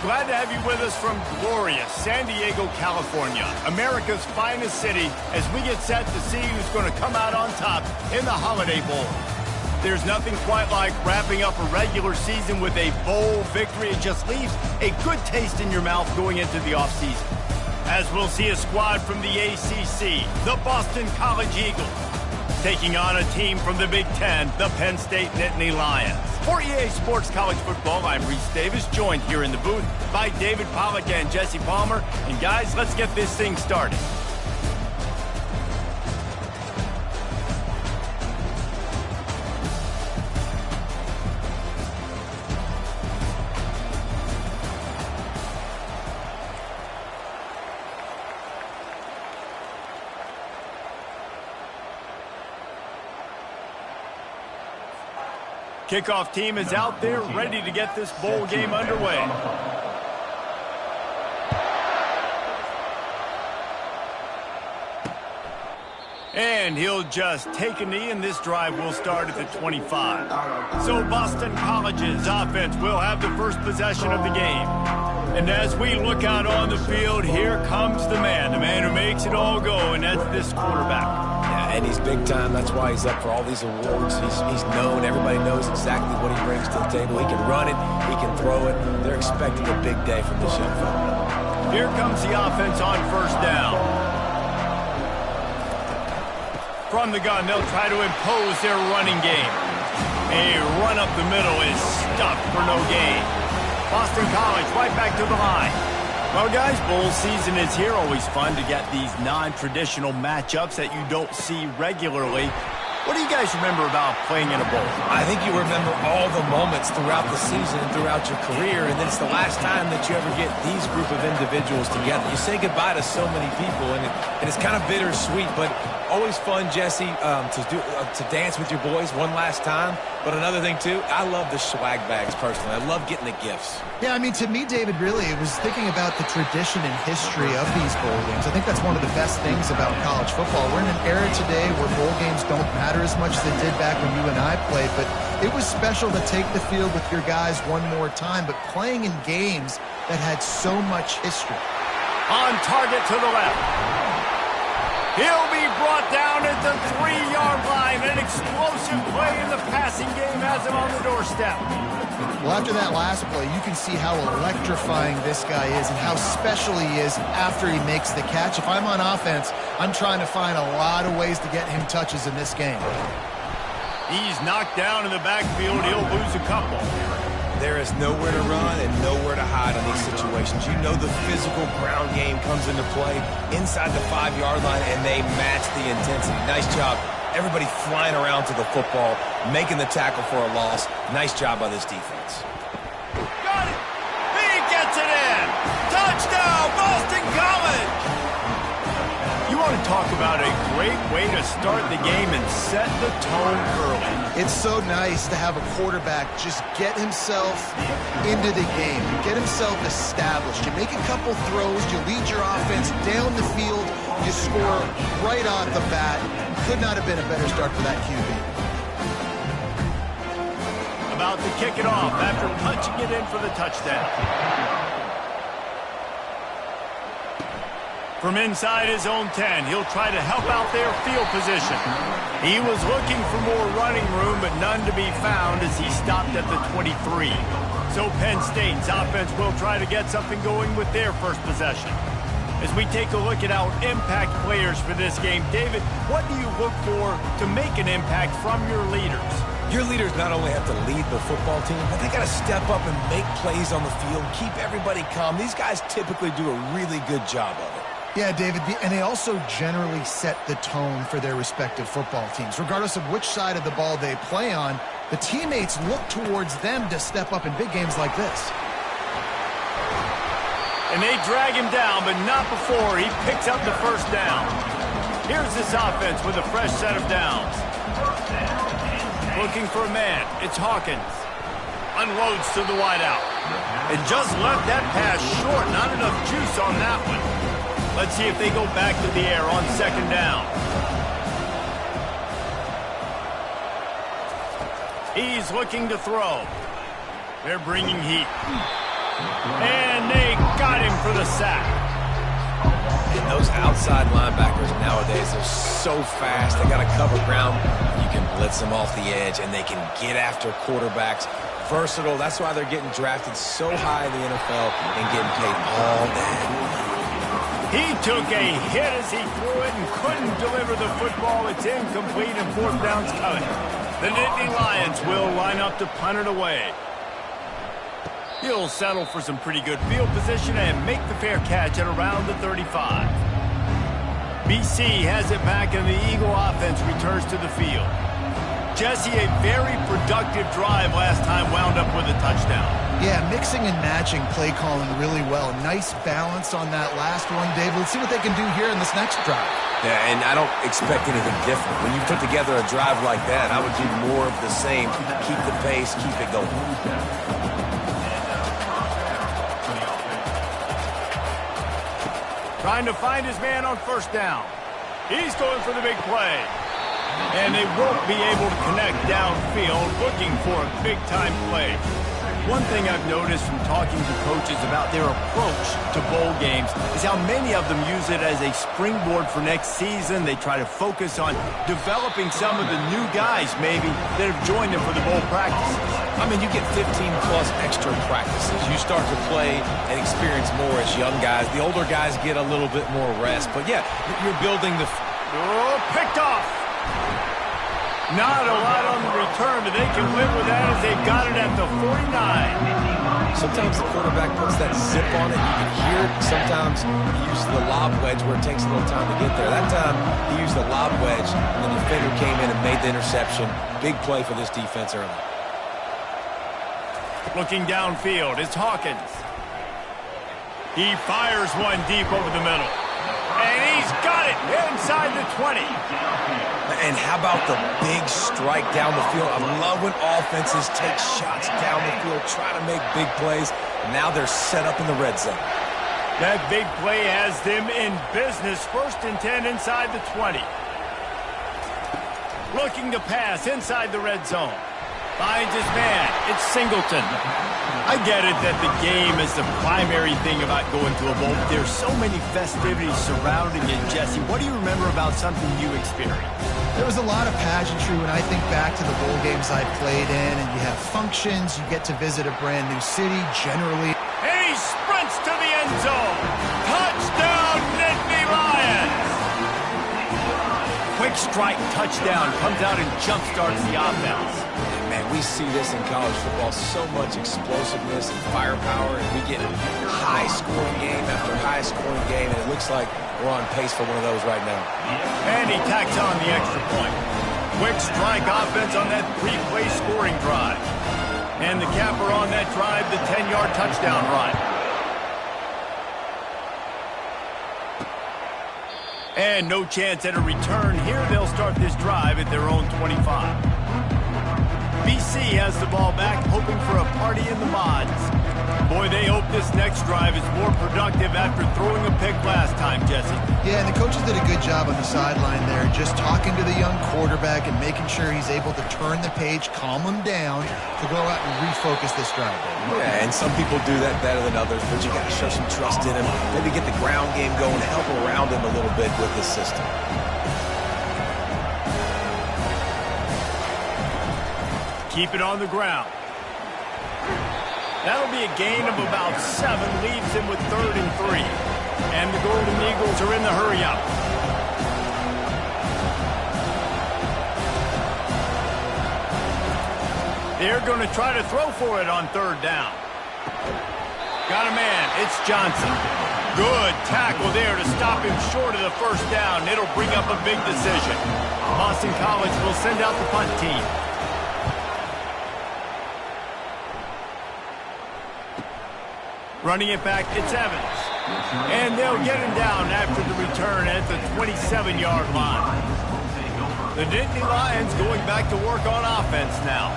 Glad to have you with us from glorious San Diego, California, America's finest city, as we get set to see who's going to come out on top in the Holiday Bowl. There's nothing quite like wrapping up a regular season with a bowl victory. It just leaves a good taste in your mouth going into the offseason. As we'll see a squad from the ACC, the Boston College Eagles, taking on a team from the Big Ten, the Penn State Nittany Lions. For EA Sports College Football, I'm Reese Davis, joined here in the booth by David Pollack and Jesse Palmer. And guys, let's get this thing started. Kickoff team is out there ready to get this bowl game underway. And he'll just take a knee, and this drive will start at the 25. So Boston College's offense will have the first possession of the game. And as we look out on the field, here comes the man who makes it all go, and that's this quarterback. And he's big time. That's why he's up for all these awards. He's known. Everybody knows exactly what he brings to the table. He can run it. He can throw it. They're expecting a big day from this young fella. Here comes the offense on first down. From the gun, they'll try to impose their running game. A run up the middle is stuffed for no gain. Boston College right back to the line. Well, guys, bowl season is here. Always fun to get these non-traditional matchups that you don't see regularly. What do you guys remember about playing in a bowl? I think you remember all the moments throughout the season and throughout your career, and then it's the last time that you ever get these group of individuals together. You say goodbye to so many people, and it's kind of bittersweet, but always fun, Jesse, to dance with your boys one last time. But another thing, too, I love the swag bags personally. I love getting the gifts. Yeah, I mean, to me, David, really, it was thinking about the tradition and history of these bowl games. I think that's one of the best things about college football. We're in an era today where bowl games don't matter as much as they did back when you and I played, but it was special to take the field with your guys one more time, but playing in games that had so much history. On target to the left. He'll be brought down at the 3-yard line. An explosive play in the passing game has him on the doorstep. Well, after that last play, you can see how electrifying this guy is and how special he is after he makes the catch. If I'm on offense, I'm trying to find a lot of ways to get him touches in this game. He's knocked down in the backfield. He'll lose a couple. There is nowhere to run and nowhere to hide in these situations. You know the physical ground game comes into play inside the 5-yard line, and they match the intensity. Nice job. Everybody flying around to the football, making the tackle for a loss. Nice job by this defense. Got it! He gets it in! Touchdown, Boston College! You want to talk about a great way to start the game and set the tone early. It's so nice to have a quarterback just get himself into the game, get himself established. You make a couple throws, you lead your offense down the field, you score right off the bat. Could not have been a better start for that QB. About to kick it off after punching it in for the touchdown. From inside his own 10, he'll try to help out their field position. He was looking for more running room, but none to be found as he stopped at the 23. So Penn State's offense will try to get something going with their first possession. As we take a look at our impact players for this game, David, what do you look for to make an impact from your leaders? Your leaders not only have to lead the football team, but they got to step up and make plays on the field, keep everybody calm. These guys typically do a really good job of it. Yeah, David, and they also generally set the tone for their respective football teams. Regardless of which side of the ball they play on, the teammates look towards them to step up in big games like this. And they drag him down, but not before he picks up the first down. Here's this offense with a fresh set of downs. Looking for a man. It's Hawkins. Unloads to the wideout. And just left that pass short. Not enough juice on that one. Let's see if they go back to the air on second down. He's looking to throw. They're bringing heat. And they got him for the sack. And those outside linebackers nowadays are so fast. They got to cover ground. You can blitz them off the edge, and they can get after quarterbacks. Versatile. That's why they're getting drafted so high in the NFL and getting paid all day. He took a hit as he threw it and couldn't deliver the football. It's incomplete and fourth down's coming. The Nittany Lions will line up to punt it away. He'll settle for some pretty good field position and make the fair catch at around the 35. BC has it back and the Eagle offense returns to the field. Jesse, a very productive drive last time, wound up with a touchdown. Yeah, mixing and matching play calling really well. Nice balance on that last one, Dave. Let's see what they can do here in this next drive. Yeah, and I don't expect anything different. When you put together a drive like that, I would do more of the same. Keep the pace, keep it going. Trying to find his man on first down. He's going for the big play. And they won't be able to connect downfield, looking for a big-time play. One thing I've noticed from talking to coaches about their approach to bowl games is how many of them use it as a springboard for next season. They try to focus on developing some of the new guys, maybe, that have joined them for the bowl practices. I mean, you get 15-plus extra practices. You start to play and experience more as young guys. The older guys get a little bit more rest. But, yeah, you're building the... Oh, picked off. Not a lot on the return, but they can live with that as they've got it at the 49. Sometimes the quarterback puts that zip on it. You can hear it. Sometimes he uses the lob wedge where it takes a little time to get there. That time he used the lob wedge, and the defender came in and made the interception. Big play for this defense early. Looking downfield, it's Hawkins. He fires one deep over the middle. And he's got it inside the 20. And how about the big strike down the field? I love when offenses take shots down the field, try to make big plays. And now they're set up in the red zone. That big play has them in business. First and 10 inside the 20. Looking to pass inside the red zone. Finds his man. It's Singleton. I get it that the game is the primary thing about going to a bowl, but there's so many festivities surrounding it. Jesse, what do you remember about something you experienced? There was a lot of pageantry when I think back to the bowl games I played in, and you have functions, you get to visit a brand new city, generally. And he sprints to the end zone. Touchdown, Nittany Lions! Quick strike touchdown comes out and jump-starts the offense. Man, we see this in college football, so much explosiveness and firepower, and we get high-scoring game after high-scoring game, and it looks like we're on pace for one of those right now. And he tacks on the extra point. Quick strike offense on that three-play scoring drive. And the capper on that drive, the 10-yard touchdown run. And no chance at a return here. They'll start this drive at their own 25. BC has the ball back, hoping for a party in the mods. Boy, they hope this next drive is more productive after throwing a pick last time, Jesse. Yeah, and the coaches did a good job on the sideline there, just talking to the young quarterback and making sure he's able to turn the page, calm him down, to go out and refocus this drive. Yeah, and some people do that better than others, but you got to show some trust in him. Maybe get the ground game going, help around him a little bit with this system. Keep it on the ground. That'll be a gain of about 7, leaves him with 3rd and 3. And the Golden Eagles are in the hurry-up. They're going to try to throw for it on 3rd down. Got a man. It's Johnson. Good tackle there to stop him short of the first down. It'll bring up a big decision. Boston College will send out the punt team. Running it back, it's Evans. And they'll get him down after the return at the 27-yard line. The Nittany Lions going back to work on offense now.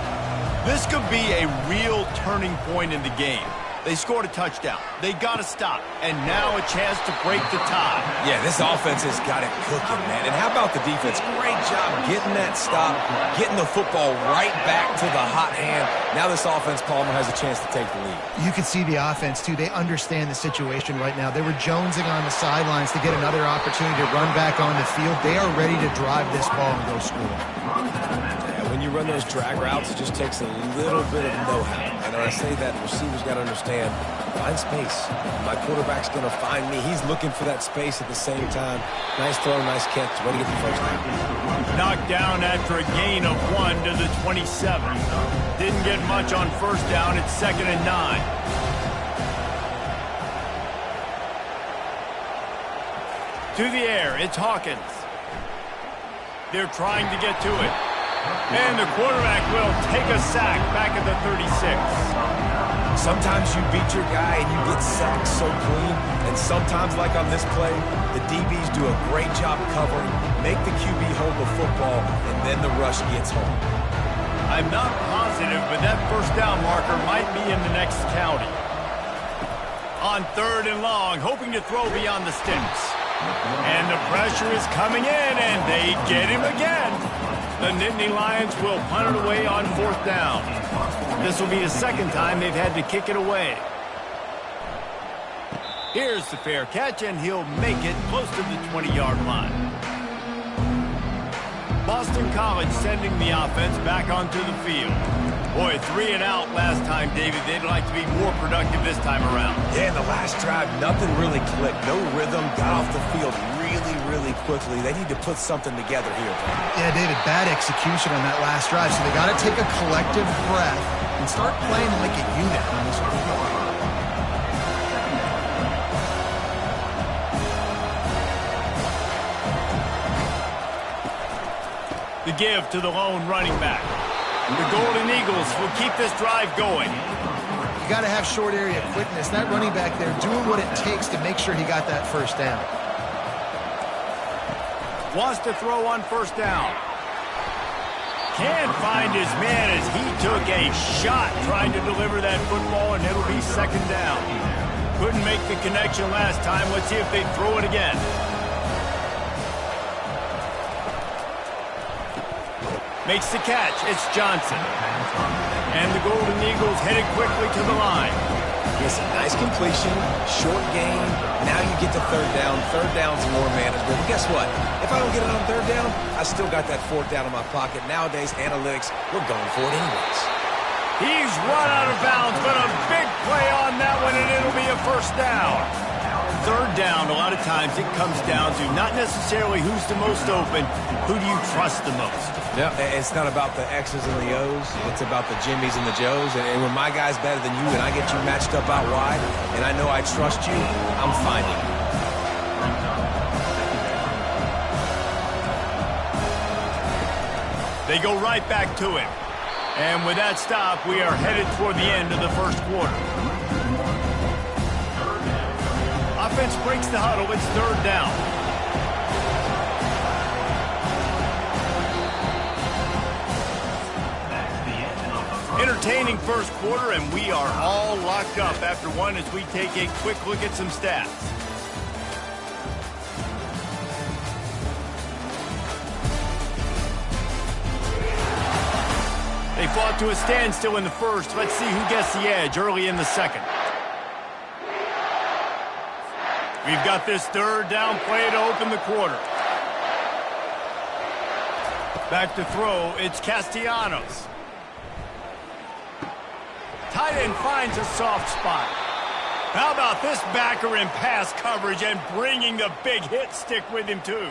This could be a real turning point in the game. They scored a touchdown. They got to stop. And now a chance to break the tie. Yeah, this offense has got it cooking, man. And how about the defense? Great job getting that stop, getting the football right back to the hot hand. Now this offense, Palmer, has a chance to take the lead. You can see the offense, too. They understand the situation right now. They were jonesing on the sidelines to get another opportunity to run back on the field. They are ready to drive this ball and go score. When you run those drag routes, it just takes a little bit of know-how. And when I say that, the receivers got to understand, find space. My quarterback's going to find me. He's looking for that space at the same time. Nice throw, nice catch. Way to get the first down. Knocked down after a gain of 1 to the 27. Didn't get much on first down. It's 2nd and 9. To the air, it's Hawkins. They're trying to get to it. And the quarterback will take a sack back at the 36. Sometimes you beat your guy and you get sacked so clean. And sometimes, like on this play, the DBs do a great job covering, make the QB hold the football, and then the rush gets home. I'm not positive, but that first down marker might be in the next county. On 3rd and long, hoping to throw beyond the sticks. And the pressure is coming in, and they get him again. The Nittany Lions will punt it away on 4th down. This will be the second time they've had to kick it away. Here's the fair catch, and he'll make it close to the 20-yard line. Boston College sending the offense back onto the field. Boy, 3 and out last time, David. They'd like to be more productive this time around. Yeah, in the last drive, nothing really clicked. No rhythm, got off the field really quickly. They need to put something together here. Yeah, David, bad execution on that last drive. So they got to take a collective breath and start playing like a unit on this one. The give to the lone running back. The Golden Eagles will keep this drive going. You got to have short area quickness. That running back there doing what it takes to make sure he got that first down. Wants to throw on first down. Can't find his man as he took a shot trying to deliver that football, and it'll be 2nd down. Couldn't make the connection last time. Let's see if they throw it again. Makes the catch. It's Johnson. And the Golden Eagles headed quickly to the line. Listen, nice completion, short gain. Now you get to 3rd down. 3rd down's more manageable. But guess what? If I don't get it on 3rd down, I still got that 4th down in my pocket. Nowadays, analytics, we're going for it anyways. He's run out of bounds, but a big play on that one, and it'll be a first down. 3rd down, a lot of times it comes down to not necessarily who's the most open, who do you trust the most? Yeah, it's not about the X's and the O's. It's about the Jimmies and the Joes. And when my guy's better than you and I get you matched up out wide, and I know I trust you, I'm finding you. They go right back to him. And with that stop, we are headed toward the end of the first quarter. Offense breaks the huddle. It's 3rd down. Entertaining first quarter, and we are all locked up after one as we take a quick look at some stats. They fought to a standstill in the first. Let's see who gets the edge early in the second. We've got this 3rd down play to open the quarter. Back to throw, it's Castellanos. Tight end finds a soft spot. How about this backer in pass coverage and bringing the big hit stick with him too?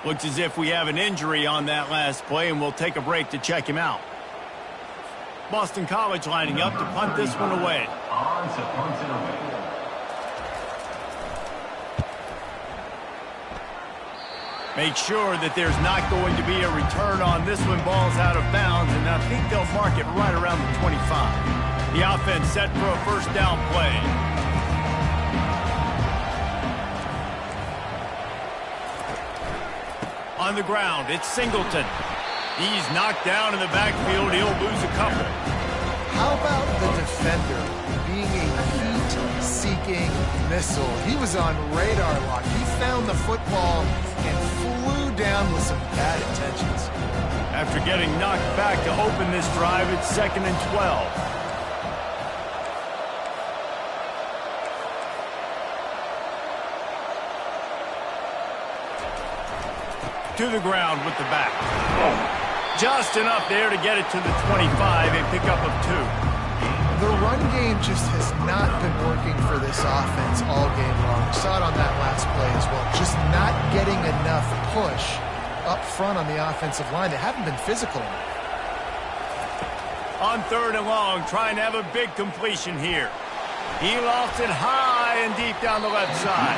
Looks as if we have an injury on that last play, and we'll take a break to check him out. Boston College lining up to punt this one away. Make sure that there's not going to be a return on this one. Ball's out of bounds, and I think they'll mark it right around the 25. The offense set for a first down play. On the ground, it's Singleton. He's knocked down in the backfield. He'll lose a couple. How about the defender being a key seeking missile. He was on radar lock. He found the football and flew down with some bad intentions. After getting knocked back to open this drive, it's 2nd and 12. To the ground with the back. Just enough there to get it to the 25, a pickup of 2. The run game just has not been working for this offense all game long. We saw it on that last play as well. Just not getting enough push up front on the offensive line. They haven't been physical. On 3rd and long, trying to have a big completion here. He lofts it high and deep down the left side.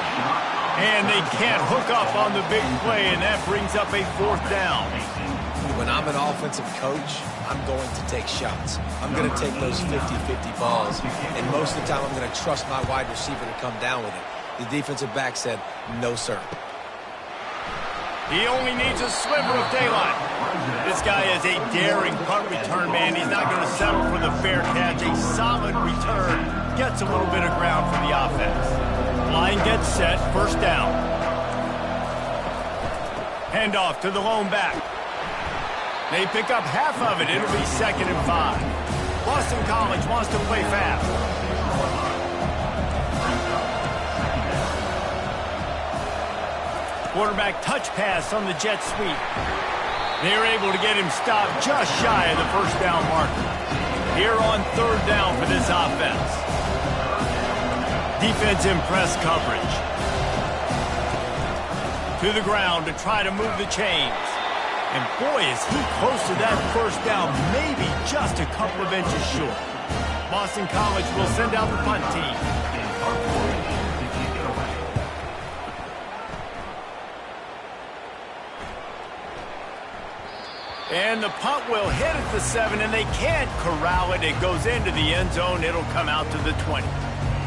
And they can't hook up on the big play, and that brings up a 4th down. When I'm an offensive coach, I'm going to take shots. I'm going to take those 50-50 balls, and most of the time I'm going to trust my wide receiver to come down with it. The defensive back said, no, sir. He only needs a sliver of daylight. This guy is a daring punt return man. He's not going to settle for the fair catch. A solid return gets a little bit of ground for the offense. Line gets set, 1st down. Handoff to the lone back. They pick up half of it. It'll be 2nd and 5. Boston College wants to play fast. Quarterback touch pass on the jet sweep. They're able to get him stopped just shy of the 1st down marker. Here on 3rd down for this offense. Defense in press coverage. To the ground to try to move the chains. And boy, is he close to that 1st down, maybe just a couple of inches short. Boston College will send out the punt team. And the punt will hit at the 7, and they can't corral it. It goes into the end zone. It'll come out to the 20.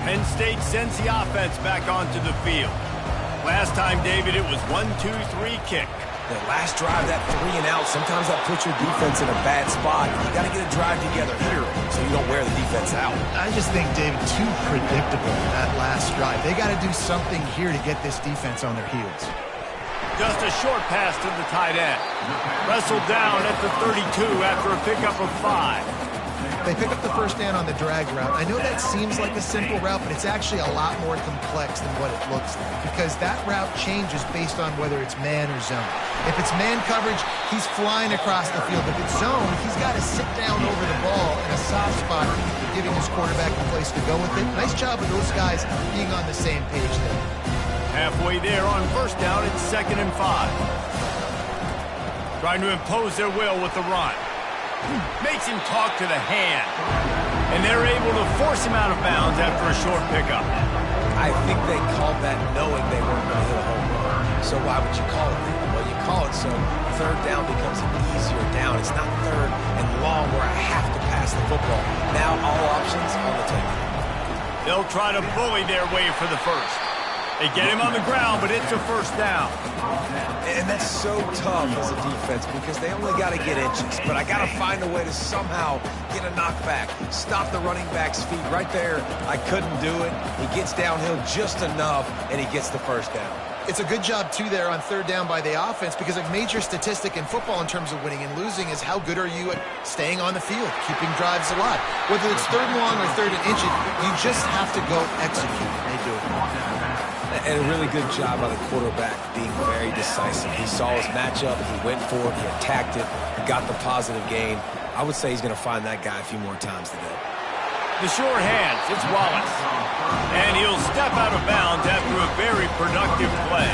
Penn State sends the offense back onto the field. Last time, David, it was 1-2-3 kick. The last drive, that 3 and out, sometimes that puts your defense in a bad spot. You got to get a drive together here so you don't wear the defense out. I just think, David, too predictable that last drive. They got to do something here to get this defense on their heels. Just a short pass to the tight end. Wrestled down at the 32 after a pickup of 5. They pick up the 1st down on the drag route. I know that seems like a simple route, but it's actually a lot more complex than what it looks like because that route changes based on whether it's man or zone. If it's man coverage, he's flying across the field. If it's zone, he's got to sit down over the ball in a soft spot, giving his quarterback a place to go with it. Nice job of those guys being on the same page there. Halfway there on 1st down, it's 2nd and 5. Trying to impose their will with the run. Makes him talk to the hand. And they're able to force him out of bounds after a short pickup. I think they called that knowing they weren't going to hit a home run. So why would you call it that? Well, you call it so 3rd down becomes an easier down. It's not 3rd and long where I have to pass the football. Now all options on the table. They'll try to bully their way for the 1st. They get him on the ground, but it's a 1st down. And that's so tough as a defense because they only got to get inches. But I got to find a way to somehow get a knockback, stop the running back's feet. Right there, I couldn't do it. He gets downhill just enough, and he gets the 1st down. It's a good job, too, there on 3rd down by the offense because a major statistic in football in terms of winning and losing is how good are you at staying on the field, keeping drives alive. Whether it's 3rd and long or 3rd and inches, you just have to go execute. They do it. And a really good job by the quarterback being very decisive. He saw his matchup, he went for it, he attacked it, he got the positive gain. I would say he's going to find that guy a few more times today. The sure hands, it's Wallace. And he'll step out of bounds after a very productive play.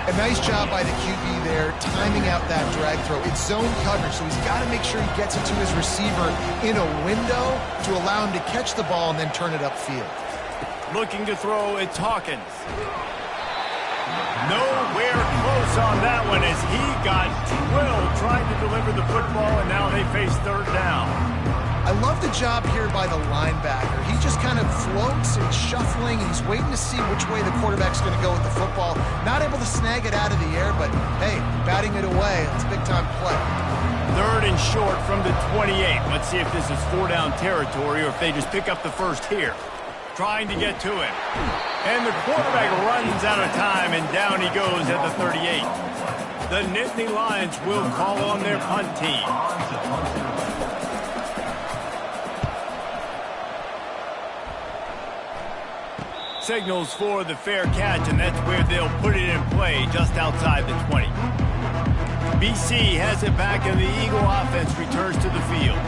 A nice job by the QB there, timing out that drag throw. It's zone coverage, so he's got to make sure he gets it to his receiver in a window to allow him to catch the ball and then turn it upfield. Looking to throw, it's Hawkins. Nowhere close on that one as he got drilled trying to deliver the football, and now they face 3rd down. I love the job here by the linebacker. He just kind of floats and shuffling, and he's waiting to see which way the quarterback's going to go with the football. Not able to snag it out of the air, but, hey, batting it away. It's a big-time play. 3rd and short from the 28. Let's see if this is 4-down territory or if they just pick up the 1st here. trying to get to him. And the quarterback runs out of time, and down he goes at the 38. The Nittany Lions will call on their punt team. Signals for the fair catch, and that's where they'll put it in play, just outside the 20. BC has it back, and the Eagle offense returns to the field.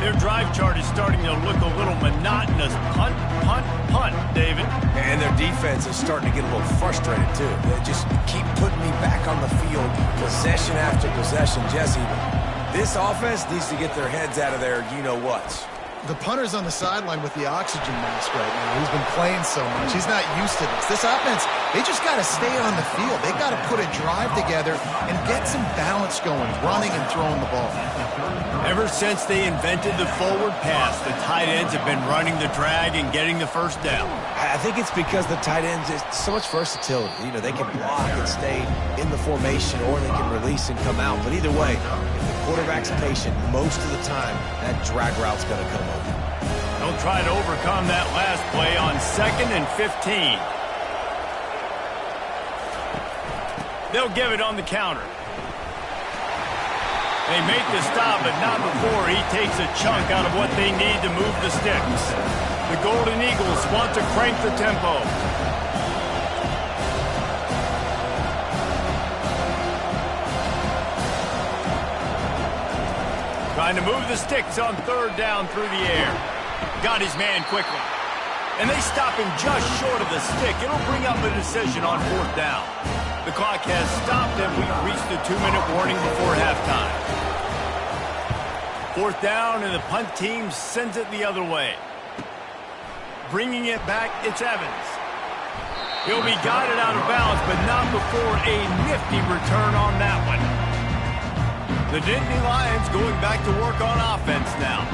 Their drive chart is starting to look a little monotonous. Punt, punt, punt, David. And their defense is starting to get a little frustrated, too. They just keep putting me back on the field, possession after possession. Jesse, this offense needs to get their heads out of their you-know-whats. The punter's on the sideline with the oxygen mask right now. He's been playing so much. He's not used to this. This offense, they just got to stay on the field. They got to put a drive together and get some balance going, running and throwing the ball. Ever since they invented the forward pass, the tight ends have been running the drag and getting the first down. I think it's because the tight ends, it's so much versatility. You know, they can block and stay in the formation, or they can release and come out. But either way, if the quarterback's patient, most of the time, that drag route's going to come over. They'll try to overcome that last play on 2nd and 15. They'll give it on the counter. They make the stop, but not before he takes a chunk out of what they need to move the sticks. The Golden Eagles want to crank the tempo. Trying to move the sticks on 3rd down through the air. Got his man quickly. And they stop him just short of the stick. It'll bring up a decision on 4th down. The clock has stopped, and we've reached the 2-minute warning before halftime. 4th down, and the punt team sends it the other way. Bringing it back, it's Evans. He'll be guided out of bounds, but not before a nifty return on that one. The Nittany Lions going back to work on offense now.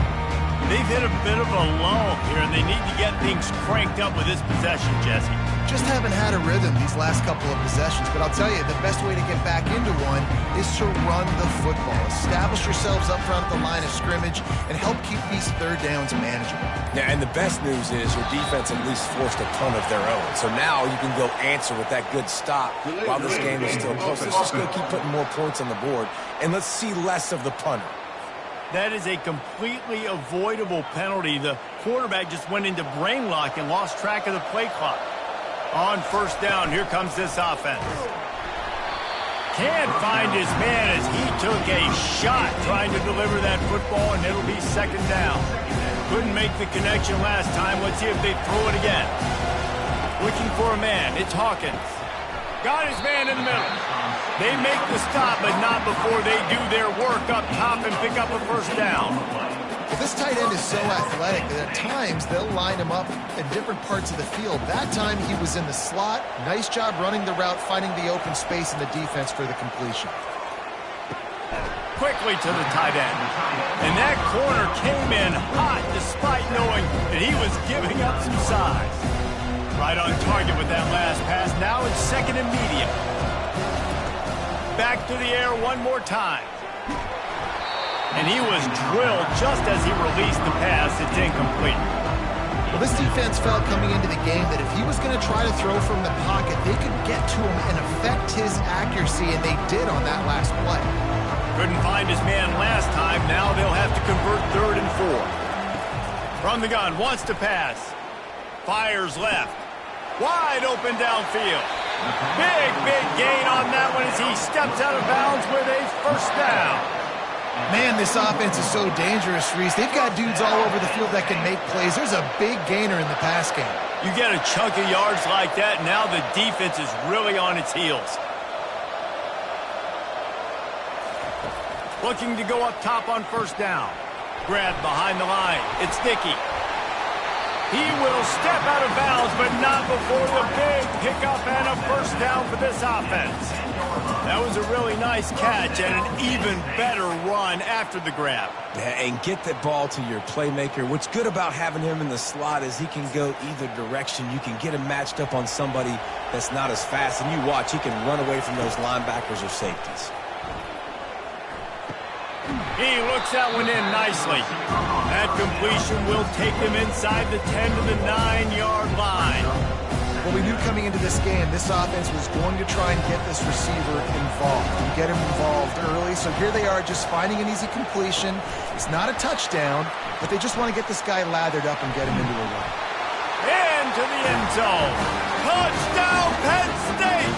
They've hit a bit of a lull here, and they need to get things cranked up with this possession, Jesse. Just haven't had a rhythm these last couple of possessions, but I'll tell you, the best way to get back into one is to run the football. Establish yourselves up front at the line of scrimmage and help keep these 3rd downs manageable. Yeah, and the best news is your defense at least forced a punt of their own. So now you can go answer with that good stop while this game is still close. Let's just go keep putting more points on the board, and let's see less of the punter. That is a completely avoidable penalty. The quarterback just went into brain lock and lost track of the play clock. On 1st down, here comes this offense. Can't find his man as he took a shot trying to deliver that football, and it'll be 2nd down. Couldn't make the connection last time. Let's see if they throw it again. Looking for a man. It's Hawkins. Got his man in the middle. They make the stop, but not before they do their work up top and pick up a 1st down. Well, this tight end is so athletic that at times they'll line him up in different parts of the field. That time he was in the slot. Nice job running the route, finding the open space in the defense for the completion. Quickly to the tight end. And that corner came in hot despite knowing that he was giving up some size. Right on target with that last pass. Now it's 2nd and medium. Back to the air one more time. And he was drilled just as he released the pass. It's incomplete. Well, this defense felt coming into the game that if he was going to try to throw from the pocket, they could get to him and affect his accuracy, and they did on that last play. Couldn't find his man last time. Now they'll have to convert 3rd and 4. From the gun, wants to pass. Fires left. Wide open downfield. Big gain on that one as he steps out of bounds with a 1st down. Man, this offense is so dangerous, Reese. They've got dudes all over the field that can make plays. There's a big gainer in the pass game. You get a chunk of yards like that, now the defense is really on its heels. Looking to go up top on 1st down. Grabbed behind the line. It's Dickey. He will step out of bounds, but not before the big pickup and a 1st down for this offense. That was a really nice catch and an even better run after the grab. Yeah, and get the ball to your playmaker. What's good about having him in the slot is he can go either direction. You can get him matched up on somebody that's not as fast, and you watch, he can run away from those linebackers or safeties. He looks that one in nicely. That completion will take them inside the 10 to the 9-yard line. Well, we knew coming into this game, this offense was going to try and get this receiver involved and get him involved early. So here they are just finding an easy completion. It's not a touchdown, but they just want to get this guy lathered up and get him into a run. Into the end zone. Touchdown, Penn State!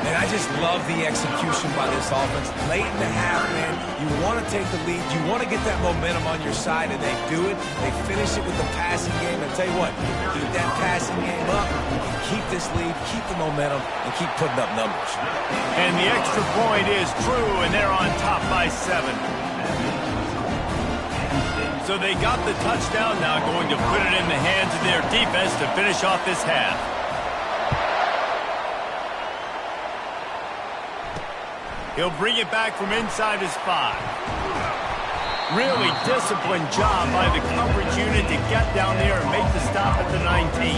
And I just love the execution by this offense. Late in the half, man, you want to take the lead. You want to get that momentum on your side, and they do it. They finish it with the passing game. And I'll tell you what, keep that passing game up, and keep this lead, keep the momentum, and keep putting up numbers. And the extra point is true, and they're on top by 7. So they got the touchdown, now going to put it in the hands of their defense to finish off this half. He'll bring it back from inside his 5. Really disciplined job by the coverage unit to get down there and make the stop at the 19.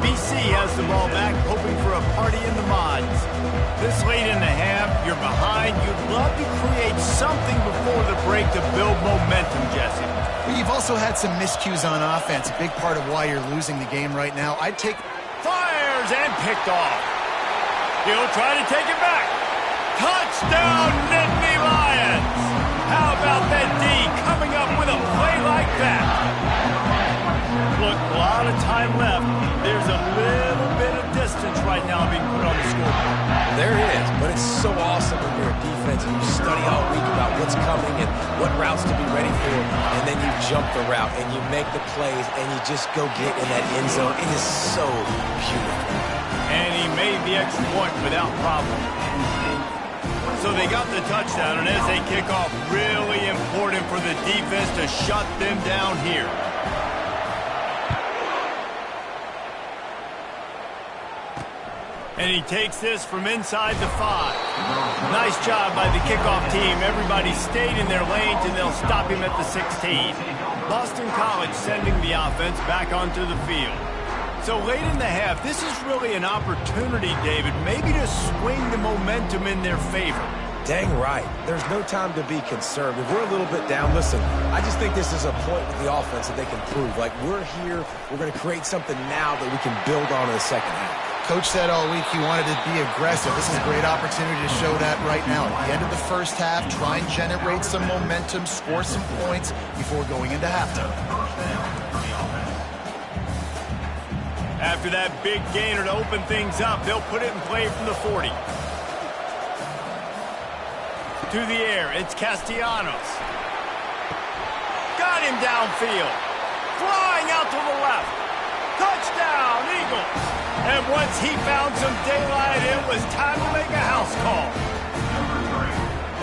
BC has the ball back, hoping for a party in the mods. This late in the half, you're behind. You'd love to create something before the break to build momentum, Jesse. Well, you've also had some miscues on offense, a big part of why you're losing the game right now. I'd take... Fires and picked off. He'll try to take it back. Touchdown, Nittany Lions! How about that D coming up with a play like that? Look, a lot of time left. There's a little bit of distance right now being put on the scoreboard. There is, but it's so awesome when you're a defense and you study all week about what's coming and what routes to be ready for, and then you jump the route and you make the plays and you just go get in that end zone. It is so beautiful. And he made the extra point without problem. So they got the touchdown, and as they kick off, really important for the defense to shut them down here. And he takes this from inside the 5. Nice job by the kickoff team. Everybody stayed in their lanes, and they'll stop him at the 16. Boston College sending the offense back onto the field. So late in the half, this is really an opportunity, David, maybe to swing the momentum in their favor. Dang right. There's no time to be concerned. If we're a little bit down, listen, I just think this is a point with the offense that they can prove. Like, we're here, we're going to create something now that we can build on in the second half. Coach said all week he wanted to be aggressive. This is a great opportunity to show that right now. At the end of the first half, try and generate some momentum, score some points before going into halftime. After that big gainer to open things up, they'll put it in play from the 40. To the air, it's Castellanos. Got him downfield. Flying out to the left. Touchdown, Eagles. And once he found some daylight, it was time to make a house call.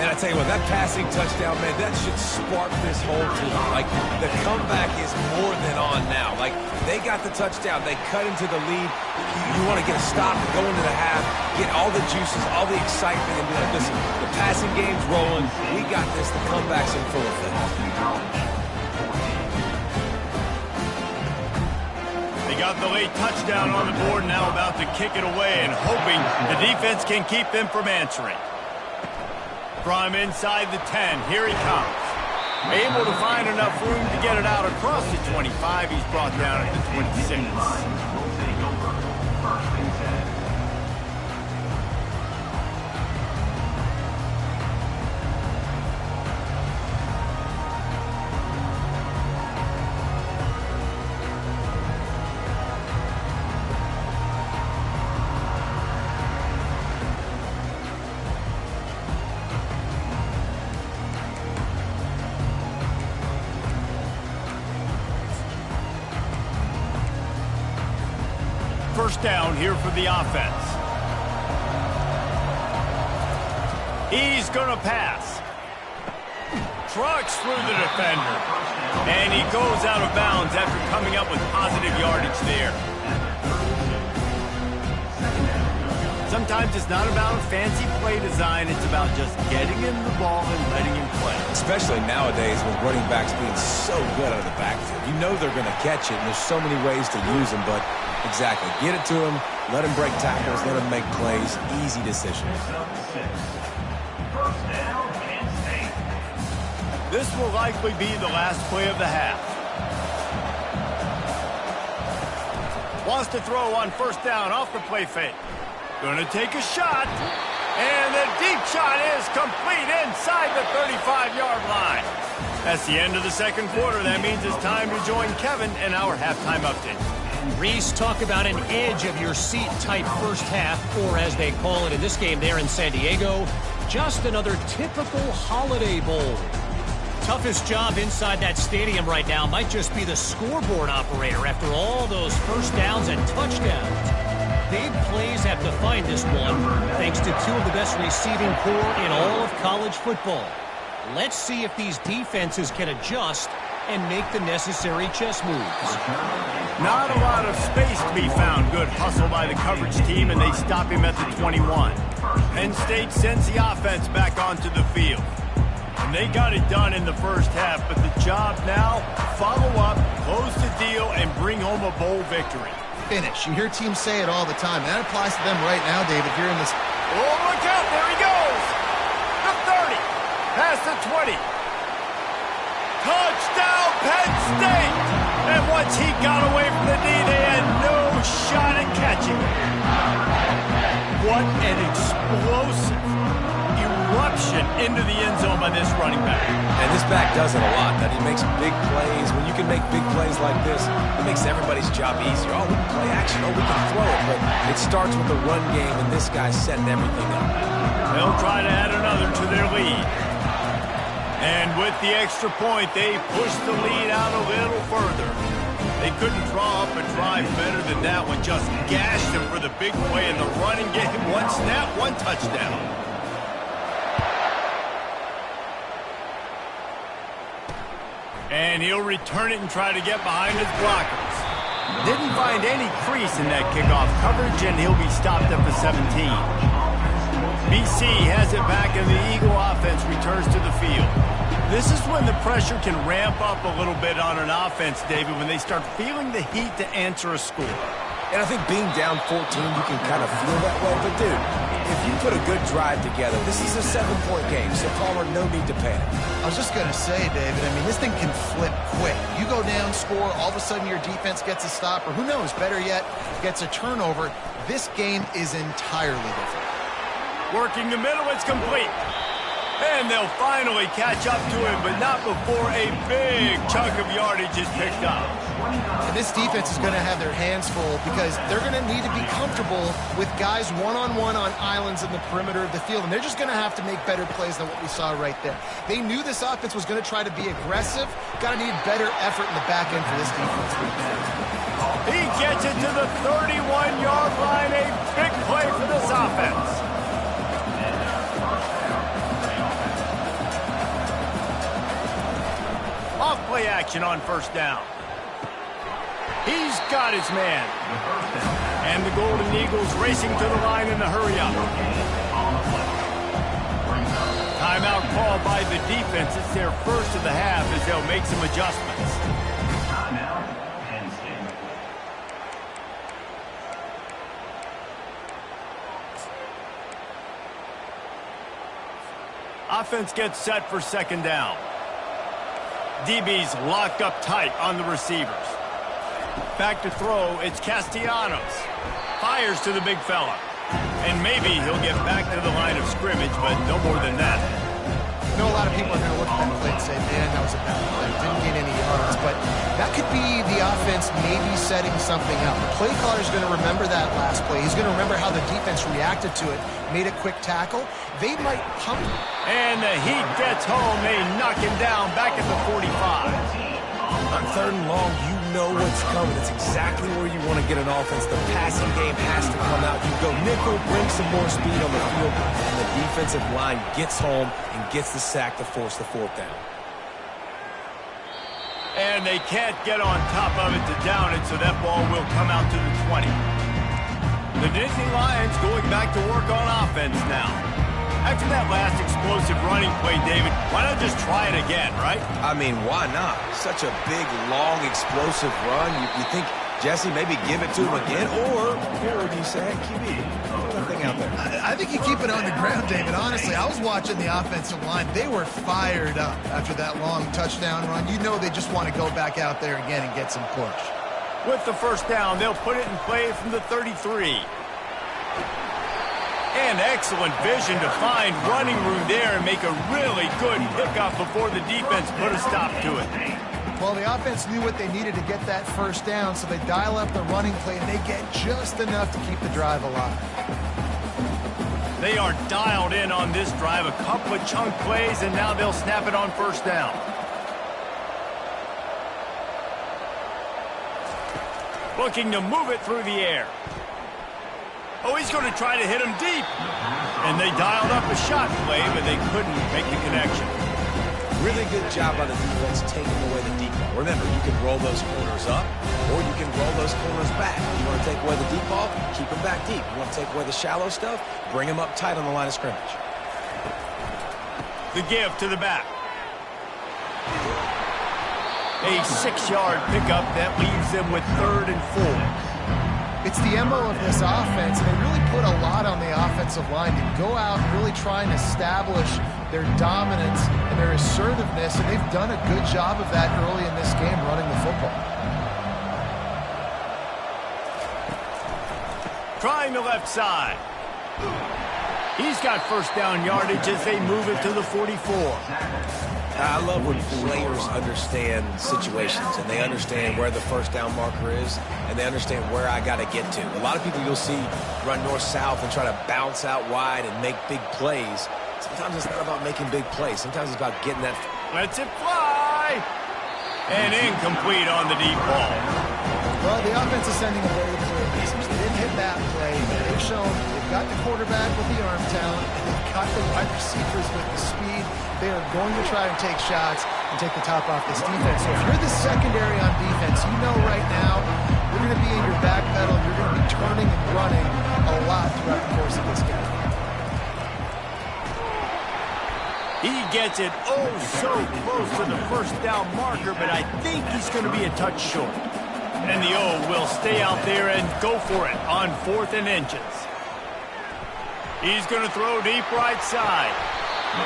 And I tell you what, that passing touchdown, man, that should spark this whole team. Like, the comeback is more than on now. Like, they got the touchdown. They cut into the lead. You want to get a stop and go into the half, get all the juices, all the excitement, and be like, listen, the passing game's rolling. We got this. The comeback's in full effect. They got the late touchdown on the board, now about to kick it away and hoping the defense can keep them from answering. From inside the 10, here he comes. Able to find enough room to get it out across the 25. He's brought down at the 26. First down here for the offense. He's going to pass. Trucks through the defender. And he goes out of bounds after coming up with positive yardage there. Sometimes it's not about a fancy play design. It's about just getting him the ball and letting him play. Especially nowadays with running backs being so good out of the backfield. You know they're going to catch it, and there's so many ways to use them, but exactly. Get it to him, let him break tackles, let him make plays. Easy decisions. This will likely be the last play of the half. Wants to throw on first down off the play fake. Gonna take a shot. And the deep shot is complete inside the 35-yard line. That's the end of the second quarter. That means it's time to join Kevin in our halftime update. Reese, talk about an edge-of-your-seat type first half, or as they call it in this game there in San Diego, just another typical Holiday Bowl. Toughest job inside that stadium right now might just be the scoreboard operator after all those first downs and touchdowns. Big plays have defined this one, thanks to two of the best receiving corps in all of college football. Let's see if these defenses can adjust and make the necessary chess moves. Not a lot of space to be found. Good hustle by the coverage team, and they stop him at the 21. Penn State sends the offense back onto the field. And they got it done in the first half, but the job now, follow up, close the deal, and bring home a bowl victory. Finish. You hear teams say it all the time, and that applies to them right now, David, here in this. Oh, look out. There he goes. The 30. Past the 20. Touchdown, Penn State. And once he got away from the D, they had no shot at catching him. What an explosive eruption into the end zone by this running back. And this back does it a lot. That he makes big plays. When you can make big plays like this, it makes everybody's job easier. Oh, we can play action. Oh, we can throw it. But it starts with the run game, and this guy's setting everything up. They'll try to add another to their lead. And with the extra point, they push the lead out a little further. They couldn't draw up a drive better than that one. Just gashed him for the big play in the running game. One snap, one touchdown. And he'll return it and try to get behind his blockers. Didn't find any crease in that kickoff coverage, and he'll be stopped at the 17. BC has it back, and the Eagle offense returns to the field. This is when the pressure can ramp up a little bit on an offense, David, when they start feeling the heat to answer a score. And I think being down 14, you can kind of feel that way. But, dude, if you put a good drive together, this is a 7-point game, so Palmer, no need to panic. I was just going to say, David, I mean, this thing can flip quick. You go down, score, all of a sudden your defense gets a stop, or who knows, better yet, gets a turnover. This game is entirely different. Working the middle, it's complete. And they'll finally catch up to him, but not before a big chunk of yardage is picked up. And this defense is going to have their hands full because they're going to need to be comfortable with guys one-on-one on islands in the perimeter of the field. And they're just going to have to make better plays than what we saw right there. They knew this offense was going to try to be aggressive. Got to need better effort in the back end for this defense. He gets it to the 31-yard line. A big play for this offense. Off-play action on first down. He's got his man. And the Golden Eagles racing to the line in the hurry-up. Timeout called by the defense. It's their first of the half as they'll make some adjustments. Offense gets set for second down. DB's locked up tight on the receivers. Back to throw, it's Castellanos. Fires to the big fella. And maybe he'll get back to the line of scrimmage, but no more than that. I know a lot of people are going to look at that play and say, man, that was a bad play. Didn't get any yards. But that could be the offense maybe setting something up. The play caller is going to remember that last play. He's going to remember how the defense reacted to it, made a quick tackle. They might pump. And the heat gets home. They knock him down back at the 45. On third and long, you know what's coming. It's exactly where you want to get an offense. The passing game has to come out. You go nickel, bring some more speed on the field, and the defensive line gets home and gets the sack to force the fourth down. And they can't get on top of it to down it, so that ball will come out to the 20. The Disney Lions going back to work on offense now. After that last explosive running play, David, why not just try it again, right? I mean, why not? Such a big, long, explosive run. You think Jesse, maybe give it to him again, or do you say, hey, QB, throw that thing out there? I think you keep it on the ground, David. Honestly, I was watching the offensive line. They were fired up after that long touchdown run. You know they just want to go back out there again and get some push. With the first down, they'll put it in play from the 33. And excellent vision to find running room there and make a really good pickup before the defense put a stop to it. Well, the offense knew what they needed to get that first down, so they dial up the running play, and they get just enough to keep the drive alive. They are dialed in on this drive, a couple of chunk plays, and now they'll snap it on first down. Looking to move it through the air. Oh, he's going to try to hit him deep. And they dialed up a shot play, but they couldn't make the connection. Really good job by the defense taking away the deep ball. Remember, you can roll those corners up, or you can roll those corners back. You want to take away the deep ball, keep them back deep. You want to take away the shallow stuff, bring them up tight on the line of scrimmage. The give to the back. A 6-yard pickup that leaves them with 3rd and 4. It's the MO of this offense, and they really put a lot on the offensive line to go out and really try and establish their dominance and their assertiveness, and they've done a good job of that early in this game running the football. Trying the left side. He's got first down yardage as they move it to the 44. I love when players understand situations and they understand where the first down marker is and they understand where I got to get to. A lot of people you'll see run north-south and try to bounce out wide and make big plays. Sometimes it's not about making big plays. Sometimes it's about getting that. Lets it fly. And incomplete on the deep ball. Well, the offense is sending a very clear message. They didn't hit that play. They've shown they've got the quarterback with the arm talent. They've got the wide receivers with the speed. They are going to try and take shots and take the top off this defense. So if you're the secondary on defense, you know right now you're going to be in your back pedal. You're going to be turning and running a lot throughout the course of this game. He gets it oh so close to the first down marker, but I think he's going to be a touch short. And the O will stay out there and go for it on 4th and inches. He's going to throw deep right side.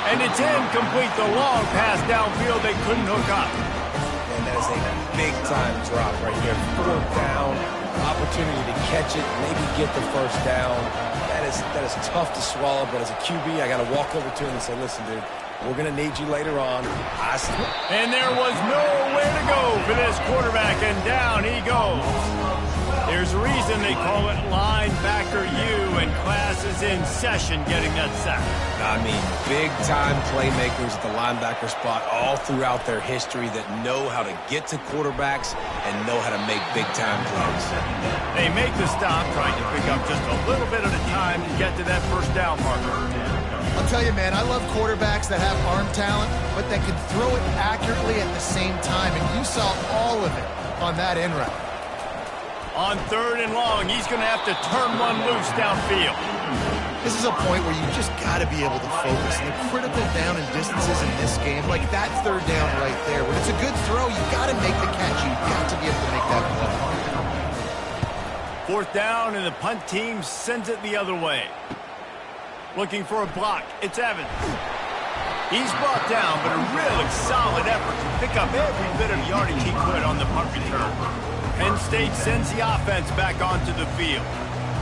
And it's incomplete. The long pass downfield they couldn't hook up. And that is a big-time drop right here. 4th down, opportunity to catch it, maybe get the first down. That is tough to swallow, but as a QB, I got to walk over to him and say, listen, dude, we're going to need you later on. And there was nowhere to go for this quarterback, and down he goes. There's a reason they call it linebacker U, and class is in session getting that sack. I mean, big-time playmakers at the linebacker spot all throughout their history that know how to get to quarterbacks and know how to make big-time plays. They make the stop, trying to pick up just a little bit at a time to get to that first down marker. I'll tell you, man, I love quarterbacks that have arm talent, but that can throw it accurately at the same time, and you saw all of it on that end route. On 3rd and long, he's going to have to turn one loose downfield. This is a point where you just got to be able to focus. And the critical down and distances in this game, like that 3rd down right there, when it's a good throw, you got to make the catch. You got to be able to make that play. 4th down, and the punt team sends it the other way. Looking for a block. It's Evans. He's brought down, but a really solid effort to pick up every bit of yardage he could on the punt return. Penn State sends the offense back onto the field.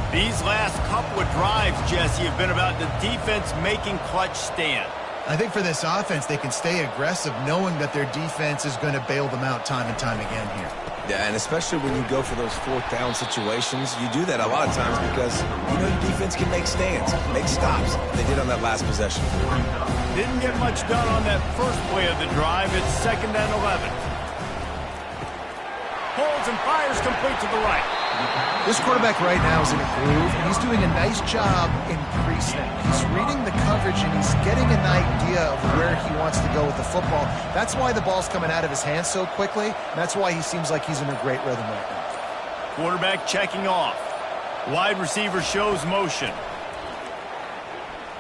These last couple of drives, Jesse, have been about the defense making clutch stand. I think for this offense, they can stay aggressive knowing that their defense is going to bail them out time and time again here. Yeah, and especially when you go for those 4th down situations, you do that a lot of times because you know your defense can make stands, make stops. They did on that last possession. Didn't get much done on that first play of the drive. It's 2nd and 11. Holds and fires complete to the right. This quarterback right now is in a groove, and he's doing a nice job in pre-snap. He's reading the coverage, and he's getting an idea of where he wants to go with the football. That's why the ball's coming out of his hands so quickly, and that's why he seems like he's in a great rhythm right now. Quarterback checking off. Wide receiver shows motion.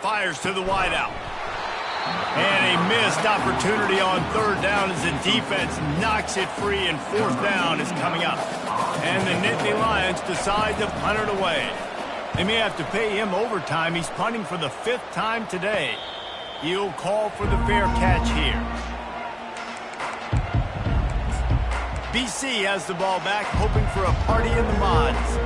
Fires to the wideout. And a missed opportunity on third down as the defense knocks it free, and fourth down is coming up. And the Nittany Lions decide to punt it away. They may have to pay him overtime. He's punting for the 5th time today. He'll call for the fair catch here. BC has the ball back, hoping for a party in the mods.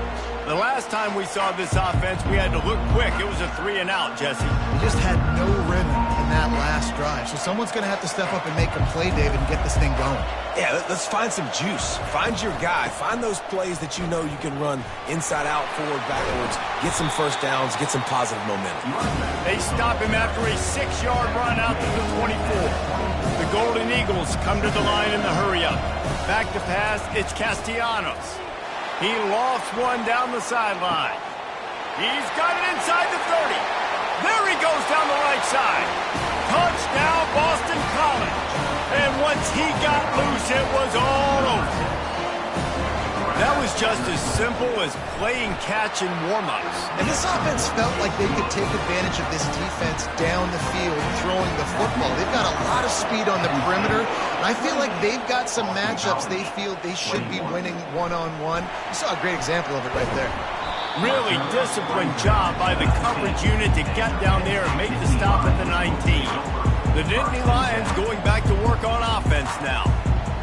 The last time we saw this offense, we had to look quick. It was a 3-and-out, Jesse. We just had no rhythm in that last drive. So someone's going to have to step up and make a play, David, and get this thing going. Yeah, let's find some juice. Find your guy. Find those plays that you know you can run inside out, forward, backwards. Get some first downs. Get some positive momentum. They stop him after a 6-yard run out to the 24. The Golden Eagles come to the line in the hurry-up. Back to pass, it's Castellanos. He lofts one down the sideline. He's got it inside the 30. There he goes down the right side. Touchdown, Boston College. And once he got loose, it was all over. That was just as simple as playing catch in warm-ups. And this offense felt like they could take advantage of this defense down the field throwing the football. They've got a lot of speed on the perimeter. And I feel like they've got some matchups they feel they should be winning one-on-one. You saw a great example of it right there. Really disciplined job by the coverage unit to get down there and make the stop at the 19. The Nittany Lions going back to work on offense now.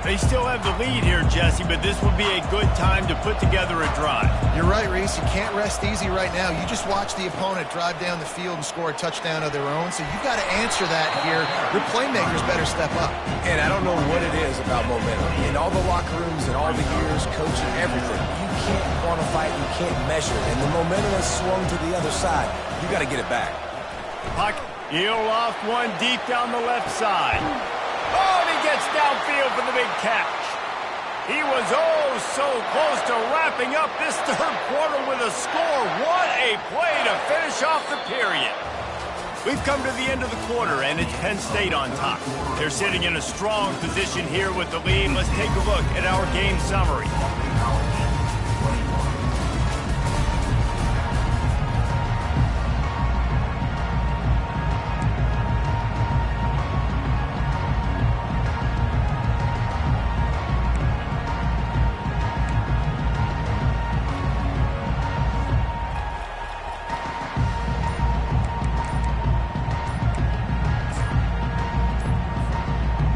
They still have the lead here, Jesse, but this would be a good time to put together a drive. You're right, Reese. You can't rest easy right now. You just watch the opponent drive down the field and score a touchdown of their own, so you've got to answer that here. Your playmakers better step up. And I don't know what it is about momentum. In all the locker rooms and all the years, coaching, everything, you can't quantify it, you can't measure it. And the momentum has swung to the other side. You got to get it back. Puck, he'll loft one deep down the left side. Oh, and he gets downfield for the big catch. He was oh so close to wrapping up this third quarter with a score. What a play to finish off the period. We've come to the end of the quarter, and it's Penn State on top. They're sitting in a strong position here with the lead. Let's take a look at our game summary.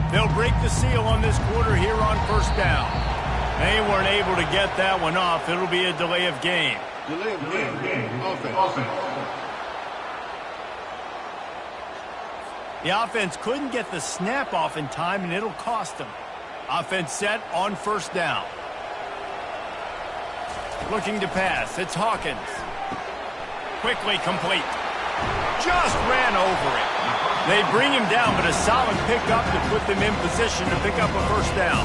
They'll break the seal on this quarter here on first down. They weren't able to get that one off. It'll be a delay of game. Delay of game. Offense. The offense couldn't get the snap off in time, and it'll cost them. Offense set on first down. Looking to pass. It's Hawkins. Quickly complete. Just ran over it. They bring him down, but a solid pickup to put them in position to pick up a first down.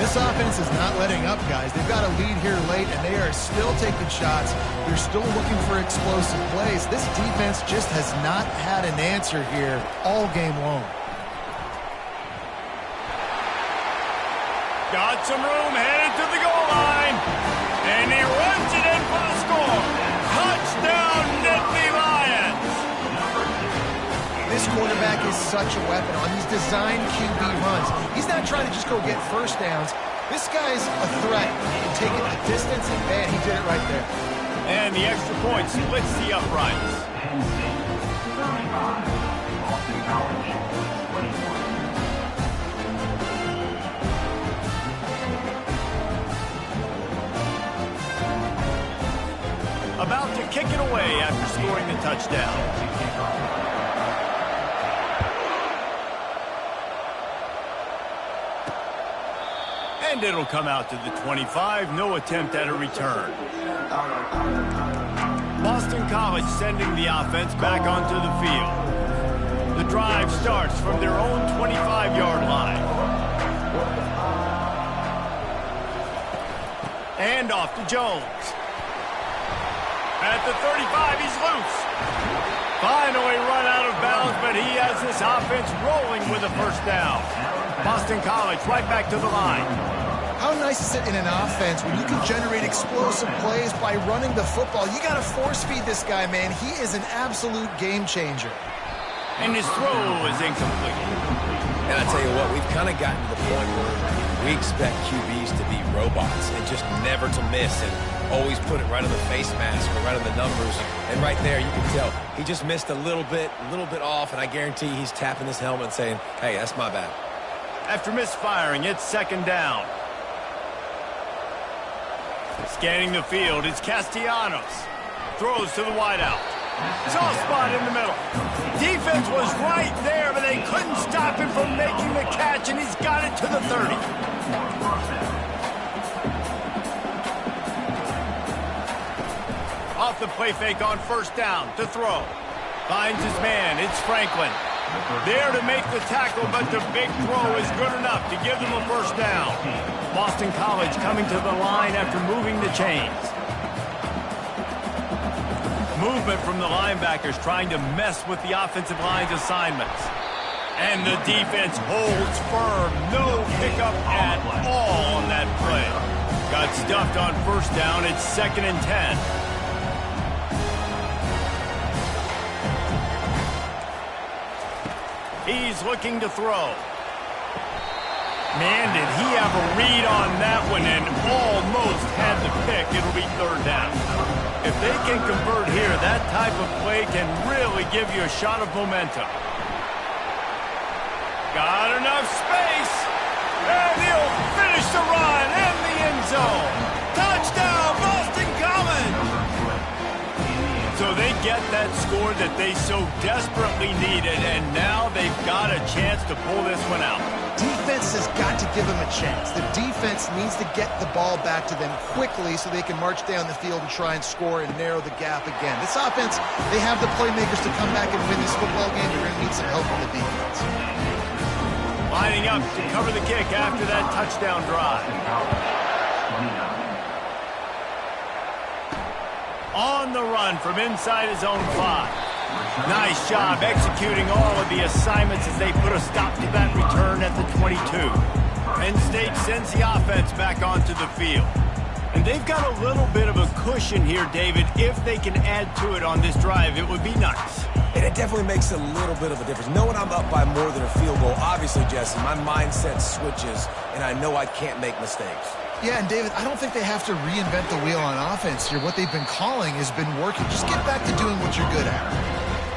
This offense is not letting up, guys. They've got a lead here late, and they are still taking shots. They're still looking for explosive plays. This defense just has not had an answer here all game long. Got some room, headed to the goal line. And he runs it in for the score. Touchdown, Nittany Lions. This quarterback is such a weapon on these design QB runs. He's not trying to just go get first downs. This guy's a threat. He can take it the distance, and man, he did it right there. And the extra point splits the uprights. About to kick it away after scoring the touchdown. And it'll come out to the 25. No attempt at a return. Boston College sending the offense back onto the field. The drive starts from their own 25-yard line. And off to Jones. At the 35, he's loose. Finally run out of bounds, but he has this offense rolling with a first down. Boston College right back to the line. How nice is it in an offense when you can generate explosive plays by running the football? You got to force feed this guy, man. He is an absolute game changer. And his throw is incomplete. And I tell you what, we've kind of gotten to the point where we expect QBs to be robots and just never to miss and always put it right on the face mask or right on the numbers. And right there, you can tell he just missed a little bit off, and I guarantee he's tapping his helmet and saying, hey, that's my bad. After misfiring, it's second down. Scanning the field, it's Castellanos. Throws to the wideout. Soft spot in the middle. Defense was right there, but they couldn't stop him from making the catch, and he's got it to the 30. Off the play fake on first down to throw. Finds his man. It's Franklin. There to make the tackle, but the big throw is good enough to give them a first down. Boston College coming to the line after moving the chains. Movement from the linebackers trying to mess with the offensive line's assignments. And the defense holds firm. No pickup at all on that play. Got stuffed on first down. It's 2nd and 10. He's looking to throw. Man, did he have a read on that one and almost had the pick. It'll be 3rd down. If they can convert here, that type of play can really give you a shot of momentum. Got enough space. And he'll finish the run in the end zone. Touchdown, Boston College! So they get that score that they so desperately needed, and now they've got a chance to pull this one out. Defense has got to give them a chance. The defense needs to get the ball back to them quickly so they can march down the field and try and score and narrow the gap again. This offense, they have the playmakers to come back and win this football game. They're going to need some help from the defense. Lining up to cover the kick after that touchdown drive. On the run from inside his own 5. Nice job executing all of the assignments as they put a stop to that return at the 22. Penn State sends the offense back onto the field. And they've got a little bit of a cushion here, David. If they can add to it on this drive, it would be nice. And it definitely makes a little bit of a difference. Knowing I'm up by more than a field goal, obviously, Jesse, my mindset switches, and I know I can't make mistakes. Yeah, and David, I don't think they have to reinvent the wheel on offense here. What they've been calling has been working. Just get back to doing what you're good at.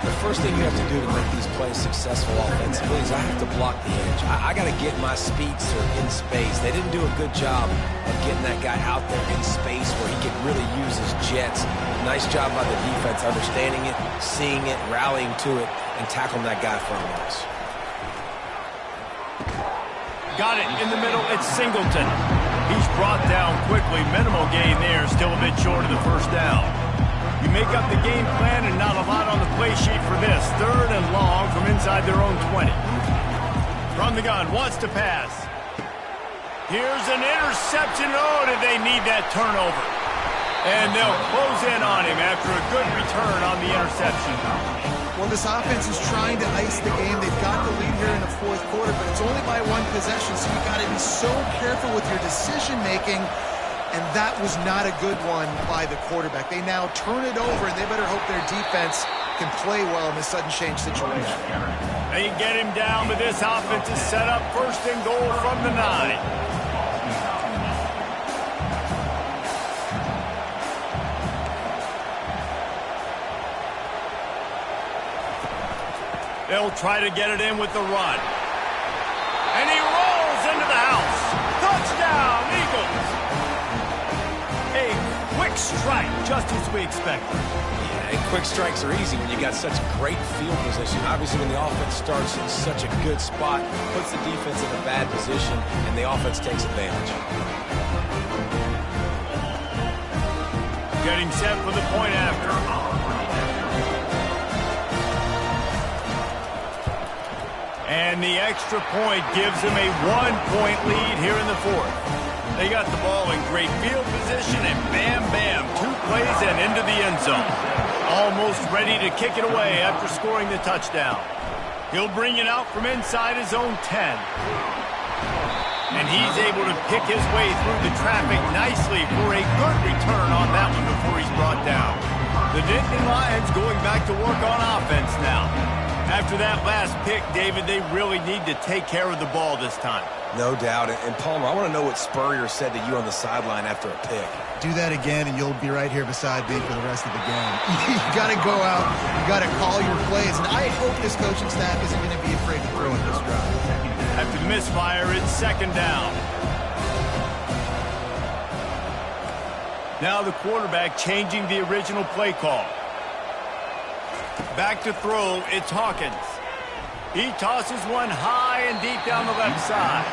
The first thing you have to do to make these plays successful offensively is I have to block the edge. I got to get my speedster in space. They didn't do a good job of getting that guy out there in space where he could really use his jets. Nice job by the defense, understanding it, seeing it, rallying to it, and tackling that guy from us. Got it in the middle. It's Singleton. He's brought down quickly. Minimal gain there. Still a bit short of the first down. You make up the game plan and not a lot on the play sheet for this. 3rd and long from inside their own 20. From the gun, wants to pass. Here's an interception. Oh, did they need that turnover? And they'll close in on him after a good return on the interception. Well, this offense is trying to ice the game. They've got the lead here in the 4th quarter, but it's only by 1 possession, so you've got to be so careful with your decision-making. And that was not a good one by the quarterback. They now turn it over, and they better hope their defense can play well in this sudden change situation. They get him down, but this offense is set up 1st and goal from the 9. They'll try to get it in with the run. And he rolls into the house. Touchdown, Eagles! A quick strike, just as we expected. Yeah, and quick strikes are easy when you got such great field position. Obviously, when the offense starts in such a good spot, puts the defense in a bad position, and the offense takes advantage. Getting set for the point after. And the extra point gives them a 1-point lead here in the 4th. They got the ball in great field position, and bam, bam, 2 plays and into the end zone. Almost ready to kick it away after scoring the touchdown. He'll bring it out from inside his own 10. And he's able to pick his way through the traffic nicely for a good return on that one before he's brought down. The Nittany Lions going back to work on offense now. After that last pick, David, they really need to take care of the ball this time. No doubt. And Palmer, I want to know what Spurrier said to you on the sideline after a pick. Do that again, and you'll be right here beside me for the rest of the game. You got to go out. You got to call your plays. And I hope this coaching staff isn't going to be afraid to throw in this drive. After the misfire, it's second down. Now the quarterback changing the original play call. Back to throw, it's Hawkins. He tosses one high and deep down the left side.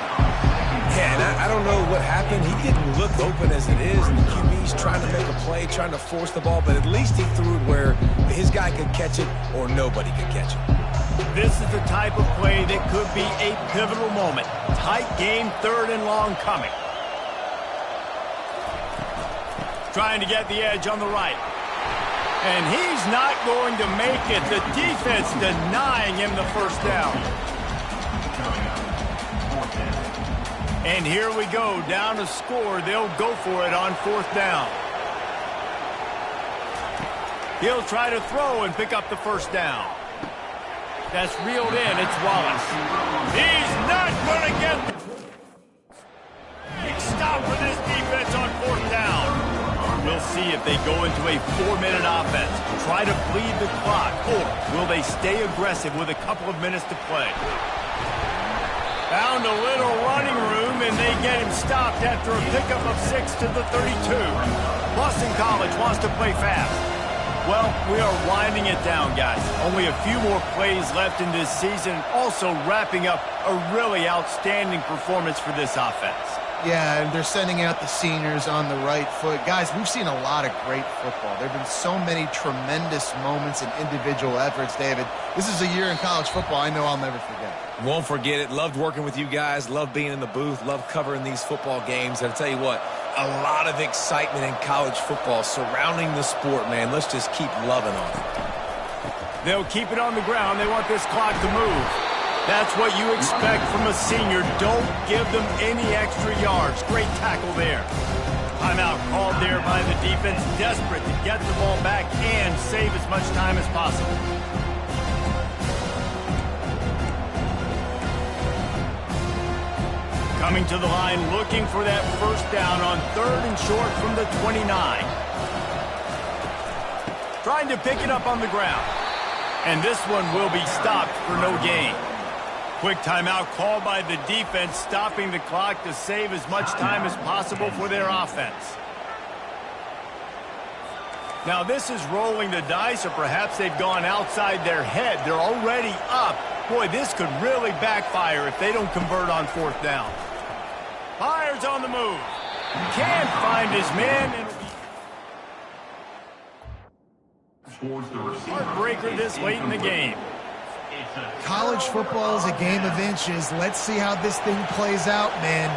Yeah, and I don't know what happened. He didn't look open as it is, and the QB's trying to make a play, trying to force the ball, but at least he threw it where his guy could catch it or nobody could catch it. This is the type of play that could be a pivotal moment. Tight game, third and long coming. Trying to get the edge on the right. And he's not going to make it. The defense denying him the first down. And here we go, down to score. They'll go for it on fourth down. He'll try to throw and pick up the first down. That's reeled in. It's Wallace. He's not going to get it. Big stop for this defense on fourth down. We'll see if they go into a 4-minute offense, try to bleed the clock, or will they stay aggressive with a couple of minutes to play? Found a little running room, and they get him stopped after a pickup of 6 to the 32. Boston College wants to play fast. Well, we are winding it down, guys. Only a few more plays left in this season, also wrapping up a really outstanding performance for this offense. Yeah, and they're sending out the seniors on the right foot. Guys, we've seen a lot of great football. There have been so many tremendous moments and individual efforts, David. This is a year in college football I know I'll never forget. Won't forget it. Loved working with you guys. Loved being in the booth. Loved covering these football games. And I'll tell you what, a lot of excitement in college football surrounding the sport, man. Let's just keep loving on it. They'll keep it on the ground. They want this clock to move. That's what you expect from a senior. Don't give them any extra yards. Great tackle there. Timeout called there by the defense, desperate to get the ball back and save as much time as possible. Coming to the line, looking for that first down on third and short from the 29. Trying to pick it up on the ground. And this one will be stopped for no gain. Quick timeout called by the defense, stopping the clock to save as much time as possible for their offense. Now this is rolling the dice, or perhaps they've gone outside their head. They're already up. Boy, this could really backfire if they don't convert on fourth down. Fires on the move. Can't find his man. Heartbreaker this late in the game. College football is a game of inches. Let's see how this thing plays out, man.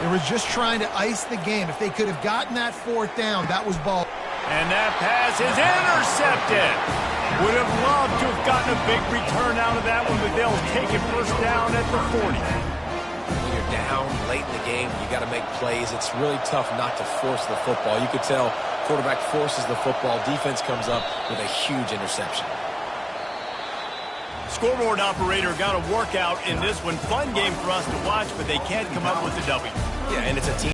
They were just trying to ice the game. If they could have gotten that fourth down, that was ball. And that pass is intercepted. Would have loved to have gotten a big return out of that one, but they'll take it first down at the 40. When you're down late in the game, you got to make plays. It's really tough not to force the football. You could tell quarterback forces the football. Defense comes up with a huge interception. Scoreboard operator got a workout in this one. Fun game for us to watch, but they can't come up with the W. Yeah, and it's a team.